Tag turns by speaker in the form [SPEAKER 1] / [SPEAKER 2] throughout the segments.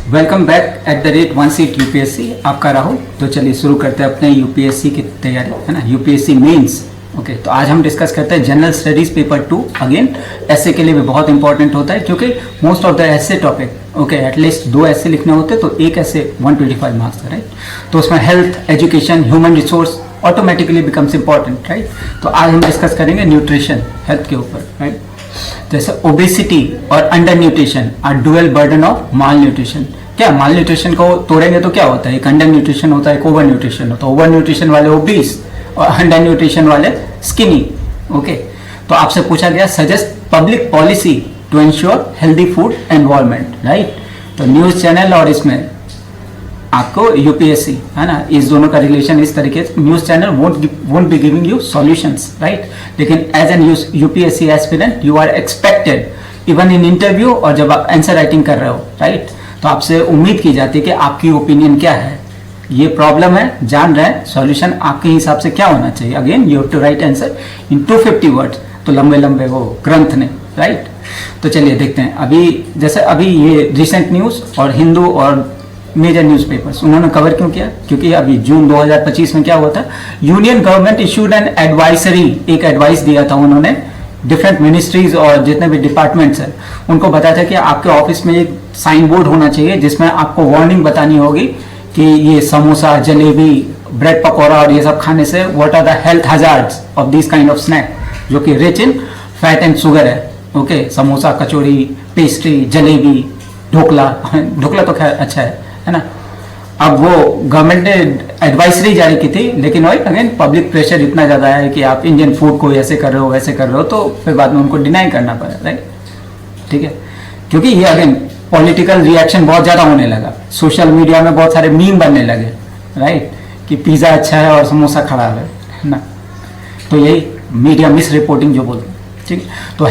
[SPEAKER 1] Welcome back at the rate one seat UPSC. आपका राहुल। तो चलिए शुरू करते हैं अपने यूपीएससी की तैयारी, है ना, यूपीएससी मेंस। ओके, तो आज हम डिस्कस करते हैं जनरल स्टडीज पेपर 2। अगेन ऐसे के लिए भी बहुत इंपॉर्टेंट होता है क्योंकि मोस्ट ऑफ द ऐसे टॉपिक ओके एटलीस्ट 2 ऐसे लिखने होते हैं, तो एक ऐसे 125 मार्क्स है, राइट। तो उसमें health, education, human resource automatically becomes important, right. तो आज हम डिस्कस करेंगे न्यूट्रिशन, हेल्थ के ऊपर, राइट। जैसे ओबेसिटी और undernutrition are dual burden of malnutrition. क्या माल न्यूट्रिशन को तोड़ेंगे तो क्या होता है? एक अंडर न्यूट्रिशन होता है, एक ओवर न्यूट्रिशन होता है। ओवर न्यूट्रिशन वाले ओबीस और अंडर न्यूट्रिशन वाले स्किनी। ओके, तो आपसे पूछा गया suggest public policy to ensure healthy food environment, right. तो न्यूज चैनल और इसमें आपको यूपीएससी, है ना, इस दोनों का रिलेशन इस तरीके से। News channel won't be giving you solutions, right, लेकिन as an UPSC aspirant you are expected even in interview और जब आप आंसर राइटिंग कर रहे हो, राइट, तो आपसे उम्मीद की जाती है कि आपकी ओपिनियन क्या है, ये प्रॉब्लम है, जान रहे हैं, सॉल्यूशन आपके हिसाब से क्या होना चाहिए। Again you have to write answer in 250 words, तो लंबे लंबे वो ग्रंथ ने, राइट। तो चलिए देखते हैं। अभी ये रिसेंट न्यूज और हिंदू और मेजर न्यूज़पेपर्स उन्होंने कवर क्यों किया? क्योंकि अभी जून 2025 में क्या हुआ था, union government issued an advisory, एक एडवाइस दिया था उन्होंने डिफरेंट मिनिस्ट्रीज और जितने भी डिपार्टमेंट्स हैं उनको बताया था कि आपके ऑफिस में एक साइन बोर्ड होना चाहिए जिसमें आपको वार्निंग बतानी होगी कि ये समोसा, जलेबी, ब्रेड पकौड़ा और ये सब खाने से what are the health hazards of this kind of snack जो कि rich in fat and sugar है। ओके, समोसा, कचौड़ी, पेस्ट्री, जलेबी, ढोकला तो खैर अच्छा है ना। अब वो गवर्नमेंट ने एडवाइजरी जारी की थी, लेकिन वही अगेन पब्लिक प्रेशर इतना ज़्यादा है कि आप इंडियन फूड को ऐसे कर रहे हो वैसे कर रहे हो, तो फिर बाद में उनको डिनाई करना पड़ा, राइट। ठीक है, क्योंकि ये अगेन पॉलिटिकल रिएक्शन बहुत ज़्यादा होने लगा, सोशल मीडिया में बहुत सारे मीम बनने लगे, राइट, कि पिज़्ज़ा अच्छा है और समोसा खराब है ना। तो यही मीडिया मिस रिपोर्टिंग जो बोलते हैं, ठीक है। तो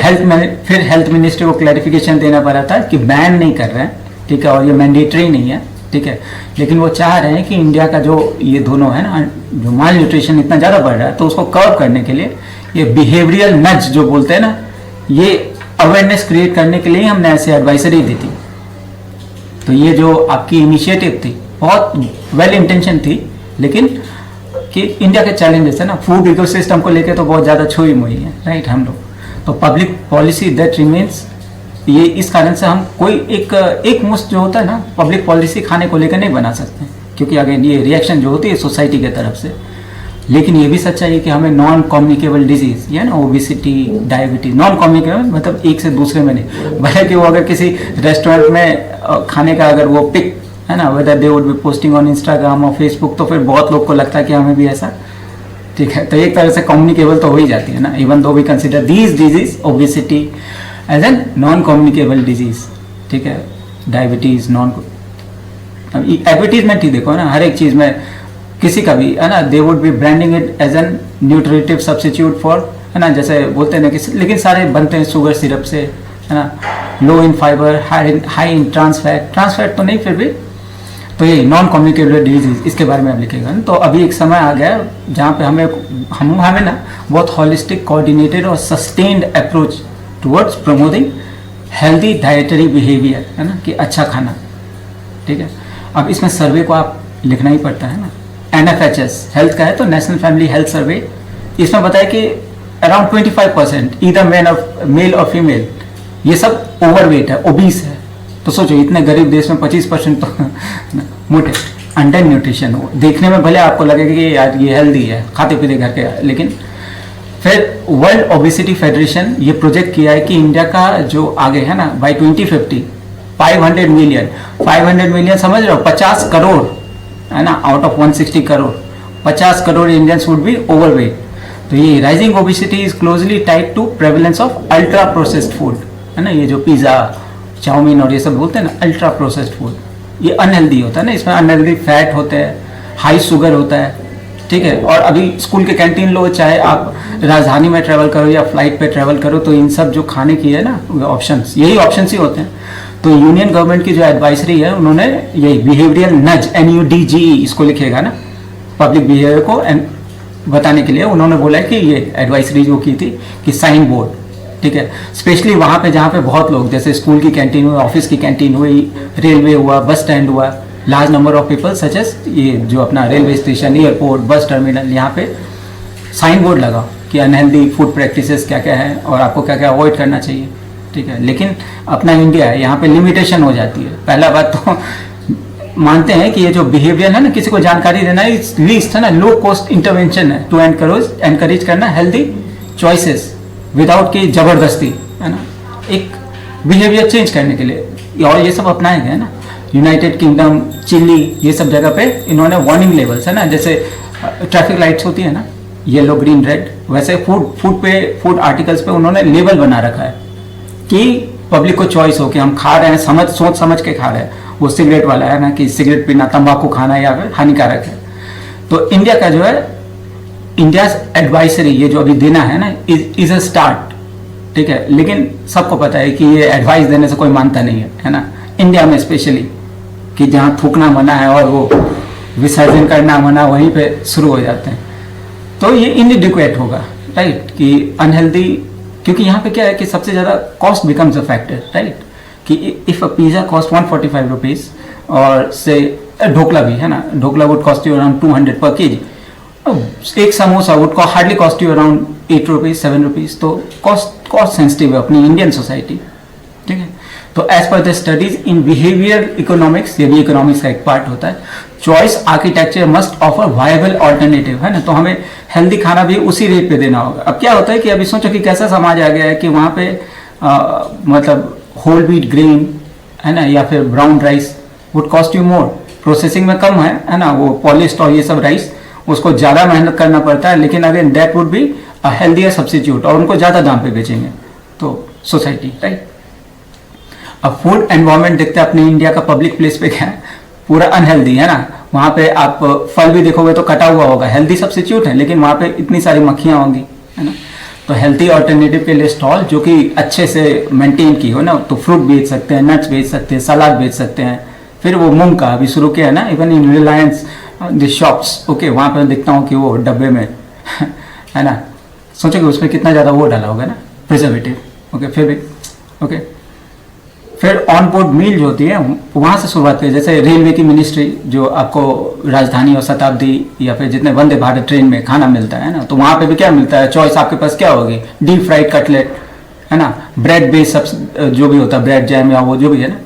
[SPEAKER 1] फिर हेल्थ मिनिस्ट्री को क्लैरिफिकेशन देना पड़ा था कि बैन नहीं कर रहे हैं, ठीक है, और ये मैंडेटरी नहीं है, ठीक है, लेकिन वो चाह रहे हैं कि इंडिया का जो ये दोनों है ना, जो माल न्यूट्रिशन इतना ज़्यादा बढ़ रहा है, तो उसको कर्व करने के लिए ये बिहेवियरल नज जो बोलते हैं ना, ये अवेयरनेस क्रिएट करने के लिए हमने ऐसे एडवाइजरी दी थी। तो ये जो आपकी इनिशिएटिव थी बहुत वेल इंटेंशन थी, लेकिन कि इंडिया के चैलेंजेस है ना, फूड इकोसिस्टम को लेकर तो बहुत ज़्यादा छुई मुई है, राइट, हम लोग। तो पब्लिक पॉलिसी दैट रिमेन्स, ये इस कारण से हम कोई एक मुश्त जो होता है ना पब्लिक पॉलिसी खाने को लेकर नहीं बना सकते, क्योंकि अगेन ये रिएक्शन जो होती है सोसाइटी के तरफ से। लेकिन ये भी सच्चाई है कि हमें नॉन कम्युनिकेबल डिजीज, ये ना ओबेसिटी, डायबिटीज, नॉन कम्युनिकेबल मतलब एक से दूसरे में नहीं, भले कि वो अगर किसी रेस्टोरेंट में खाने का अगर वो पिक है ना, whether they would B posting on Instagram और फेसबुक, तो फिर बहुत लोग को लगता है कि हमें भी ऐसा, ठीक है, तो एक तरह से कम्युनिकेबल तो हो ही जाती है ना, even though we consider these disease obesity as a non communicable disease, ठीक है, डायबिटीज डायबिटीज में ठीक देखो ना, हर एक चीज में किसी का भी है ना, they would be branding it as a nutritive substitute for, है ना, जैसे बोलते हैं ना, लेकिन सारे बनते हैं शुगर सिरप से, है ना, low in fibre, high in trans fat तो नहीं, फिर भी तो ये नॉन कम्युनिकेबल डिजीज, इसके बारे में आप लिखेगा ना। तो अभी एक समय आ गया जहाँ पे हमें ना बहुत हॉलिस्टिक, कोऑर्डिनेटेड और sustained approach towards promoting healthy dietary behaviour, है ना, कि अच्छा खाना, ठीक है। अब इसमें सर्वे को आप लिखना ही पड़ता है ना, NFHS हेल्थ का है, तो नेशनल फैमिली हेल्थ सर्वे, इसमें बताया कि अराउंड 25% ईदर मेल और फीमेल, ये सब ओवरवेट है, ओबीस है। तो सोचो इतने गरीब देश में 25% तो मोटे, अंडर न्यूट्रिशन हो, देखने में भले आपको लगेगा कि यार ये हेल्दी है, खाते पीते घर के, लेकिन फिर वर्ल्ड ओबेसिटी फेडरेशन ये प्रोजेक्ट किया है कि इंडिया का जो आगे है ना, बाय 2050 500 मिलियन समझ रहे हो, 50 करोड़ है ना, out of 160 crore 50 crore Indians would be overweight. तो ये rising obesity is closely tied to prevalence of ultra processed food, है ना, ये जो पिज़्ज़ा, चाउमीन और ये सब बोलते हैं ना, अल्ट्रा प्रोसेस्ड फूड, ये अनहेल्दी होता है ना, इसमें अनहेल्दी फैट होते हैं, हाई शुगर होता है, ठीक है। और अभी स्कूल के कैंटीन लो, चाहे आप राजधानी में ट्रैवल करो या फ्लाइट पे ट्रैवल करो, तो इन सब जो खाने की है ना ऑप्शंस, यही ऑप्शंस ही होते हैं। तो यूनियन गवर्नमेंट की जो एडवाइजरी है, उन्होंने यही बिहेवियरल नज, NUDGE इसको लिखेगा ना, पब्लिक बिहेवियर को बताने के लिए उन्होंने बोला है कि ये एडवाइजरी जो की थी कि साइन बोर्ड, ठीक है, स्पेशली वहाँ पे जहाँ पे बहुत लोग, जैसे स्कूल की कैंटीन हुई, ऑफिस की कैंटीन हुई, रेलवे हुआ, बस स्टैंड हुआ, large number of people such as ये जो अपना railway station, airport, bus terminal, यहाँ पे साइन बोर्ड लगाओ कि अनहेल्दी फूड प्रैक्टिसेस क्या क्या है और आपको क्या क्या अवॉइड करना चाहिए, ठीक है। लेकिन अपना इंडिया है, यहाँ पे लिमिटेशन हो जाती है। पहला बात तो मानते हैं कि ये जो बिहेवियर है ना, किसी को जानकारी देना इस लीस्ट है ना, लो कॉस्ट इंटरवेंशन है टू एनकरेज करना हेल्दी चॉइसेस विदाउट की जबरदस्ती, है ना, एक बिहेवियर चेंज करने के लिए। और ये सब अपनाए गए ना, यूनाइटेड किंगडम, चिली, ये सब जगह पे इन्होंने वार्निंग लेवल्स है ना, जैसे ट्रैफिक लाइट्स होती है ना, येलो ग्रीन रेड, वैसे फूड आर्टिकल्स पे उन्होंने लेबल बना रखा है कि पब्लिक को चॉइस हो कि हम खा रहे हैं, सोच समझ के खा रहे हैं। वो सिगरेट वाला है ना कि सिगरेट पीना, तंबाकू खाना या फिर हानिकारक है। तो इंडिया का जो है, इंडिया एडवाइजरी ये जो अभी देना है ना, इज अ स्टार्ट, ठीक है। लेकिन सबको पता है कि ये एडवाइस देने से कोई मानता नहीं है ना, इंडिया में स्पेशली, कि जहाँ थूकना मना है और वो विसर्जन करना मना, वहीं पे शुरू हो जाते हैं। तो ये इनएडिक्वेट होगा, राइट, कि अनहेल्दी, क्योंकि यहाँ पे क्या है कि सबसे ज़्यादा cost becomes a factor, right, कि if a pizza cost 145 rupees और से ढोकला भी है ना, dhokla would cost you around 200 per kg, एक samosa would hardly cost you around 8 rupees 7 rupees. तो कॉस्ट सेंसिटिव है अपनी इंडियन सोसाइटी, ठीक है। तो as per the studies in behaviour economics, ये भी इकोनॉमिक्स का एक पार्ट होता है, choice architecture must offer viable alternative, है ना। तो हमें हेल्दी खाना भी उसी रेट पे देना होगा। अब क्या होता है कि अभी सोचो कि कैसा समाज आ गया है कि वहाँ पे मतलब होल व्हीट ग्रेन, है ना, या फिर brown rice would cost you more, processing में कम है ना, वो पॉलिश्ड और ये सब राइस, उसको ज़्यादा मेहनत करना पड़ता है, लेकिन again that would be a healthier substitute, और उनको ज़्यादा दाम पे बेचेंगे तो सोसाइटी, राइट। अब फूड एनवायरनमेंट देखते हैं अपने इंडिया का, पब्लिक प्लेस पे क्या है, पूरा अनहेल्दी है ना। वहाँ पे आप फल भी देखोगे तो कटा हुआ होगा, हेल्दी सब्सिट्यूट है, लेकिन वहाँ पे इतनी सारी मक्खियाँ होंगी, है ना। तो हेल्थी ऑल्टरनेटिव के लिए स्टॉल जो कि अच्छे से मेंटेन की हो ना, तो फ्रूट बेच सकते हैं, नट्स बेच सकते हैं, सलाद बेच सकते हैं। फिर वो मूंग का अभी शुरू किया है ना, even in Reliance the shops, okay, वहाँ पे देखता हूँ कि वो डब्बे में है ना, सोचो कि उसमें कितना ज़्यादा वो डाला होगा ना, प्रिजर्वेटिव, ओके। फिर भी ओके, फिर ऑन बोर्ड मील जो होती है वहाँ से शुरुआत करें। जैसे रेलवे की मिनिस्ट्री जो आपको राजधानी और शताब्दी या फिर जितने वंदे भारत ट्रेन में खाना मिलता है ना, तो वहाँ पे भी क्या मिलता है, चॉइस आपके पास क्या होगी, डीप फ्राइड कटलेट, है ना, ब्रेड बेस्ड सब जो भी होता है, ब्रेड जैम या वो जो भी है ना,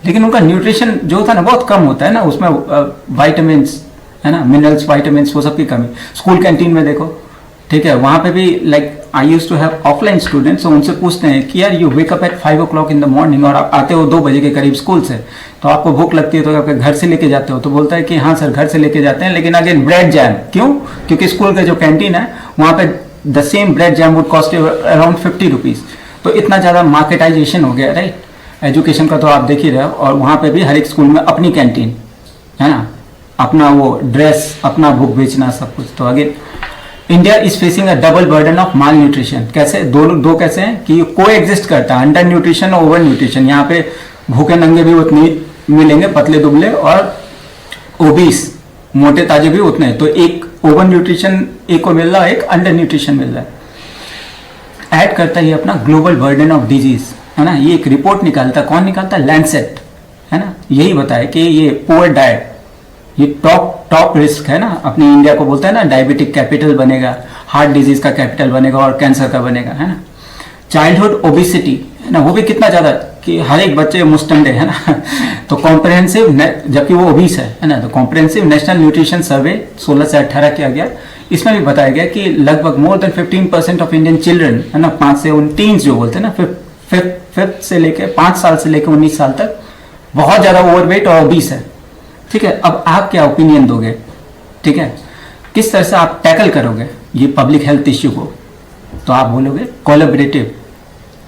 [SPEAKER 1] लेकिन उनका न्यूट्रिशन जो होता है ना बहुत कम होता है ना, उसमें वाइटामिन, है ना, मिनरल्स, वाइटामिन, वो सब की कमी। स्कूल कैंटीन में देखो, ठीक है, वहाँ पे भी like I used to have offline students, तो उनसे पूछते हैं कि यार you wake up at 5 o'clock in the morning और आप आते हो 2 बजे के करीब स्कूल से, तो आपको भूख लगती है तो आपके घर से लेके जाते हो, तो बोलता है कि हाँ सर घर से लेके जाते हैं, लेकिन अगेन ब्रेड जैम, क्यों, क्योंकि स्कूल का जो कैंटीन है वहाँ पे the same bread jam would cost around 50 rupees. तो इतना ज़्यादा मार्केटाइजेशन हो गया, राइट, एजुकेशन का तो आप देख ही रहे हो। और वहाँ पे भी हर एक स्कूल में अपनी कैंटीन, है ना, अपना वो ड्रेस, अपना बुक बेचना, सब कुछ। तो again India is facing a double burden of mall nutrition. कैसे, दो कैसे हैं कि को एग्जिस्ट करता है, अंडर न्यूट्रिशन और ओवर न्यूट्रिशन। यहाँ पे भूखे नंगे भी उतने मिलेंगे, पतले दुबले, और ओबीस मोटे ताजे भी उतने। तो एक ओवर न्यूट्रिशन एक को मिल रहा है, एक अंडर न्यूट्रिशन मिल रहा है। ऐड करता है अपना ग्लोबल बर्डन ऑफ डिजीज, है ना। ये एक रिपोर्ट निकालता, कौन निकालता है, लैंडसेट, है ना। यही बताया कि ये पुअर डाइट ये टॉप रिस्क है ना, अपनी इंडिया को बोलता है ना डायबिटिक कैपिटल बनेगा, हार्ट डिजीज का कैपिटल बनेगा और कैंसर का बनेगा, है ना। चाइल्डहुड ओबिसिटी, है ना, वो भी कितना ज़्यादा कि हर एक बच्चे मुस्टंडे, है ना। तो कॉम्प्रहेंसिव, जबकि वो ओबीस है ना, तो कॉम्प्रहेंसिव नेशनल न्यूट्रिशन सर्वे 16 से 18 किया गया। इसमें भी बताया गया कि लगभग more than 15% of Indian children, है ना, 5 से 19 जो बोलते हैं ना, फिफ्थ से लेके 5 साल से लेकर 19 साल तक बहुत ज़्यादा ओवरवेट और ओबीस है, ठीक है। अब आप क्या ओपिनियन दोगे, ठीक है, किस तरह से आप टैकल करोगे ये पब्लिक हेल्थ इश्यू को? तो आप बोलोगे कोलैबोरेटिव,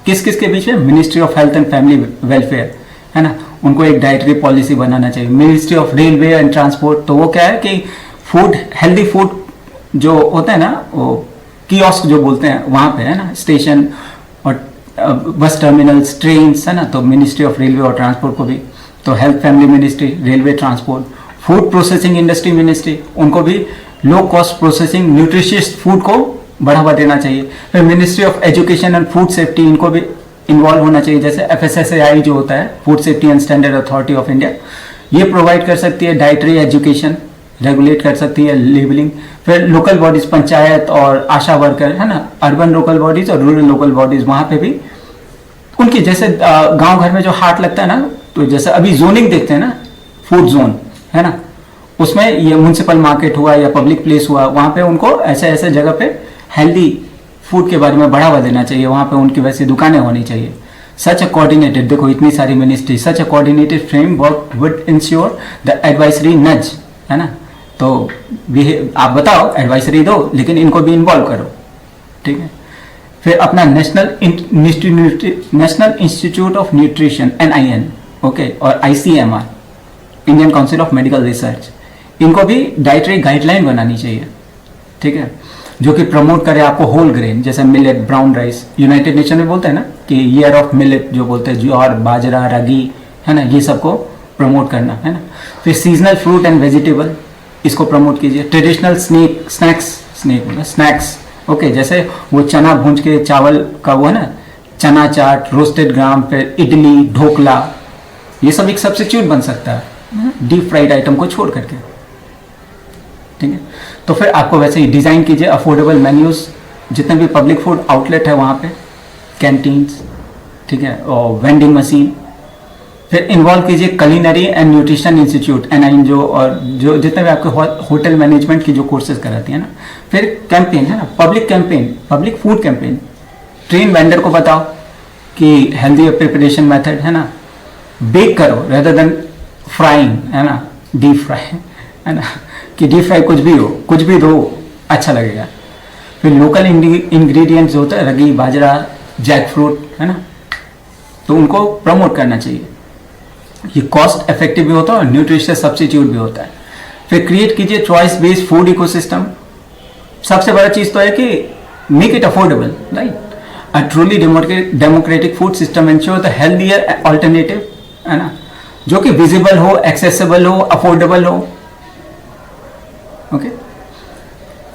[SPEAKER 1] किस किस के बीच में, ministry of health and family welfare, है ना, उनको एक डाइटरी पॉलिसी बनाना चाहिए। Ministry of railway and transport, तो वो क्या है कि फूड, हेल्दी फूड जो होता है ना, वो कियोस्क जो बोलते हैं वहाँ पे, है ना, स्टेशन और बस टर्मिनल्स, ट्रेन, है ना। तो मिनिस्ट्री ऑफ रेलवे और ट्रांसपोर्ट को भी, तो health family ministry, railway, transport, food processing industry ministry, उनको भी low cost processing nutritious food को बढ़ावा देना चाहिए। फिर ministry of education and food safety, इनको भी इन्वॉल्व होना चाहिए। जैसे FSSAI जो होता है, food safety and standard authority of India, ये प्रोवाइड कर सकती है डाइटरी एजुकेशन, रेगुलेट कर सकती है लेबलिंग। फिर लोकल बॉडीज, पंचायत और आशा वर्कर है ना, अर्बन लोकल बॉडीज और रूरल लोकल बॉडीज, वहाँ पे भी उनकी जैसे गांव घर में जो हाट लगता है ना, तो जैसे अभी जोनिंग देखते हैं ना, फूड जोन है ना, उसमें ये म्यूनसिपल मार्केट हुआ या पब्लिक प्लेस हुआ, वहाँ पे उनको ऐसे ऐसे जगह पे हेल्दी फूड के बारे में बढ़ावा देना चाहिए, वहाँ पे उनकी वैसी दुकानें होनी चाहिए। सच अ कोऑर्डिनेटेड, देखो इतनी सारी ministry, such a coordinated framework would ensure the advisory नज, है ना। तो आप बताओ, एडवाइजरी दो लेकिन इनको भी इन्वॉल्व करो, ठीक है। फिर अपना national institute of nutrition NIN, okay, और ICMR, Indian council of medical research, इनको भी डाइटरी गाइडलाइन बनानी चाहिए, ठीक है, जो कि प्रमोट करे आपको होल ग्रेन, जैसे millet, brown rice, United nation में बोलते हैं ना कि ईयर ऑफ मिलेट, जो बोलते हैं ज्वार, बाजरा, रागी, है ना, ये सबको प्रमोट करना, है ना। फिर सीजनल फ्रूट एंड वेजिटेबल, इसको प्रमोट कीजिए। ट्रेडिशनल स्नैक्स, ओके, जैसे वो चना भूंज के चावल का वो है ना, चना चाट, रोस्टेड ग्राम, फिर इडली, ढोकला, ये सब एक सब्स्टिट्यूट बन सकता है डीप फ्राइड आइटम को छोड़ करके, ठीक है। तो फिर आपको वैसे ही डिजाइन कीजिए अफोर्डेबल मेन्यूज, जितने भी पब्लिक फूड आउटलेट है वहाँ पे, कैंटीन्स, ठीक है, और वेंडिंग मशीन। फिर इन्वॉल्व कीजिए culinary and nutrition institute NIN, जो और जो जितने भी आपके होटल मैनेजमेंट की जो कोर्सेज कराती है ना। फिर कैंपेन है ना, public campaign, public food campaign, train vendor को बताओ कि हेल्दी प्रिपरेशन मेथड है ना, बेक करो रेदर देन फ्राइंग, है ना, डीप फ्राई, है ना, कि डीप फ्राई कुछ भी हो, कुछ भी दो, अच्छा लगेगा। फिर लोकल इंग्रेडिएंट्स होता है, रगी, बाजरा, जैक फ्रूट, है ना, तो उनको प्रमोट करना चाहिए। ये कॉस्ट इफेक्टिव भी होता है और न्यूट्रिशियस सब्स्टिट्यूट भी होता है। फिर क्रिएट कीजिए चॉइस बेस्ड फूड इकोसिस्टम। सबसे बड़ा चीज तो है कि make it affordable, right. A truly democratic food system ensure the healthier alternative, है ना, जो कि विजिबल हो, एक्सेसिबल हो, अफोर्डेबल हो, ओके।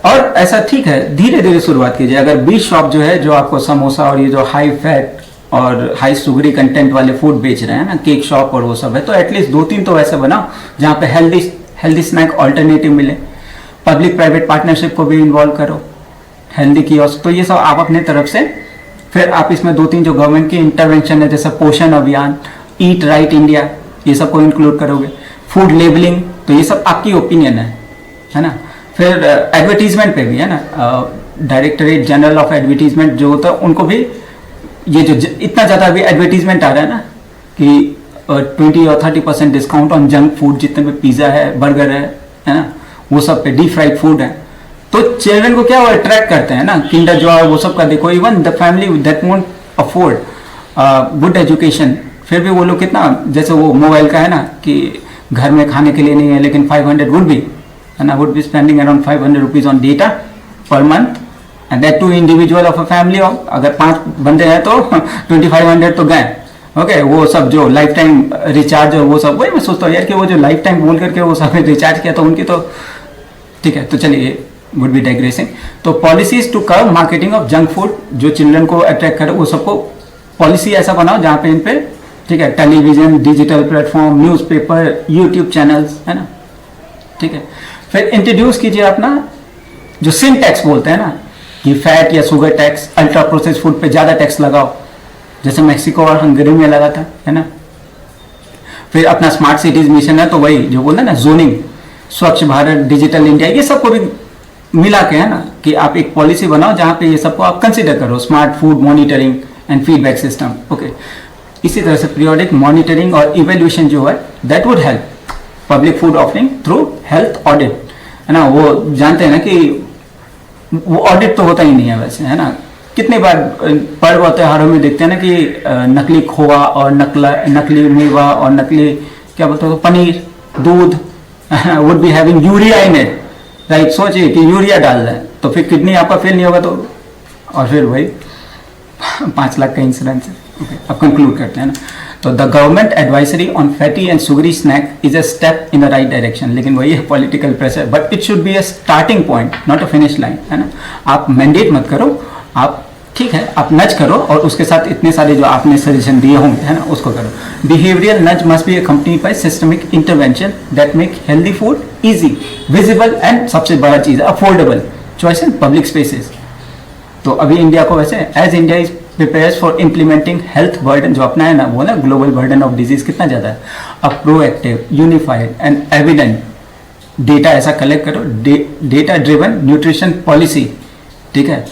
[SPEAKER 1] और ऐसा ठीक है, धीरे धीरे शुरुआत कीजिए। अगर 20 शॉप जो है, जो आपको समोसा और ये जो हाई फैट और हाई सुगरी कंटेंट वाले फूड बेच रहे हैं ना, केक शॉप और वो सब है, तो एटलीस्ट 2-3 तो ऐसे बनाओ जहाँ पे हेल्दी स्नैक ऑल्टरनेटिव मिले। पब्लिक प्राइवेट पार्टनरशिप को भी इन्वॉल्व करो, हेल्दी कियोस्क, तो ये सब आप अपने तरफ से। फिर आप इसमें 2-3 जो गवर्नमेंट की इंटरवेंशन है, जैसे पोषण अभियान, ईट राइट इंडिया, ये सब को इंक्लूड करोगे। फूड लेबलिंग, तो ये सब आपकी ओपिनियन है ना। फिर एडवर्टीजमेंट पे भी है ना, डायरेक्टरेट जनरल ऑफ एडवर्टीजमेंट जो होता है, उनको भी ये जो इतना ज़्यादा अभी एडवर्टीजमेंट आ रहा है ना कि 20 और 30% डिस्काउंट ऑन जंक फूड, जितने भी पिज़्ज़ा है, बर्गर है ना, वो सब पे, डीप फ्राइड फूड है, तो चिल्ड्रन को क्या वो अट्रैक्ट करते हैं ना, किंडर जॉय वो सब का देखो। Even the family that won't afford good education, फिर भी वो लोग कितना, जैसे वो मोबाइल का है ना कि घर में खाने के लिए नहीं है, लेकिन 500 वुड बी, है ना, would be spending around 500 rupees on data per month, and that too individual of a family of, अगर 5 बंदे हैं तो 2500 तो गए, ओके। वो सब जो लाइफ टाइम रिचार्ज और वो सब, वही मैं सोचता हूँ यार कि वो जो लाइफ टाइम बोल करके वो सब रिचार्ज किया तो उनकी तो ठीक है। तो चलिए, वुड बी डाइग्रेसिंग। तो policies to curb marketing of junk food, जो चिल्ड्रन को अट्रैक्ट करे, वो सबको पॉलिसी ऐसा बनाओ जहाँ पे इन पे, ठीक है, television, digital platform, newspaper, YouTube channels, है ना, ठीक है। फिर इंट्रोड्यूस कीजिए अपना जो सिन टैक्स बोलते हैं ना, कि फैट या sugar tax, ultra process food पे ज़्यादा टैक्स लगाओ, जैसे मेक्सिको और हंगरी में लगा था, है ना। फिर अपना स्मार्ट सिटीज मिशन है, तो वही जो बोलते हैं ना, जोनिंग, स्वच्छ भारत, डिजिटल इंडिया, ये सबको भी मिला के, है ना, कि आप एक पॉलिसी बनाओ जहाँ पे ये सबको आप कंसिडर करो, smart food monitoring and feedback system, okay. इसी तरह से पीरियोडिक मॉनिटरिंग और इवेल्यूशन जो है, that would help public food offering through health audit, है ना। वो जानते हैं ना कि वो ऑडिट तो होता ही नहीं है वैसे, है ना। कितनी बार पर्व और त्योहारों में देखते हैं ना कि नकली खोआ और नकली मेवा और नकली क्या बोलते हैं, पनीर, दूध would be having urea in it, right. सोचिए कि यूरिया डाल रहे हैं तो फिर किडनी आपका फेल नहीं होगा, तो और फिर वही 5 लाख का इंश्योरेंस है, ओके। अब कंक्लूड करते हैं ना। तो the government advisory on fatty and sugary snack is a step in the right direction, लेकिन वही है political pressure, but it should be a starting point not a finish line, है ना। आप मैंडेट मत करो, आप ठीक है आप नज करो और उसके साथ इतने सारे जो आपने सजेशन दिए होंगे, है ना, उसको करो। Behavioural nudge must be accompanied by systemic intervention that make healthy food easy, visible and सबसे बड़ा चीज affordable, choice in public spaces. तो अभी इंडिया को वैसे as India is prepares for implementing health burden जो अपना है ना, वो ना ग्लोबल बर्डन ऑफ डिजीज कितना ज़्यादा है, a proactive unified and evident data ऐसा कलेक्ट करो, डेटा ड्रिवन न्यूट्रिशन पॉलिसी, ठीक है,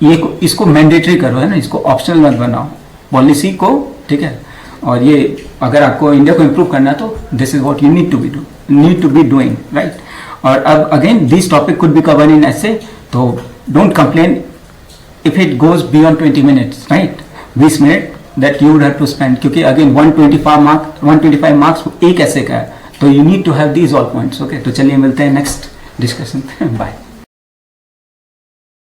[SPEAKER 1] ये इसको मैंडेटरी करो, है ना, इसको ऑप्शनल मत बनाओ पॉलिसी को, ठीक है। और ये अगर आपको इंडिया को इम्प्रूव करना तो this is what you need to be doing, right. और अब again this topic could be cover in ऐसे, तो don't complain if it goes beyond 20 minutes, right, 20 minute that you would have to spend, क्योंकि again 125 marks एक ऐसे का है, तो you need to have these all points, okay। तो चलिए मिलते हैं नेक्स्ट डिस्कशन, बाय।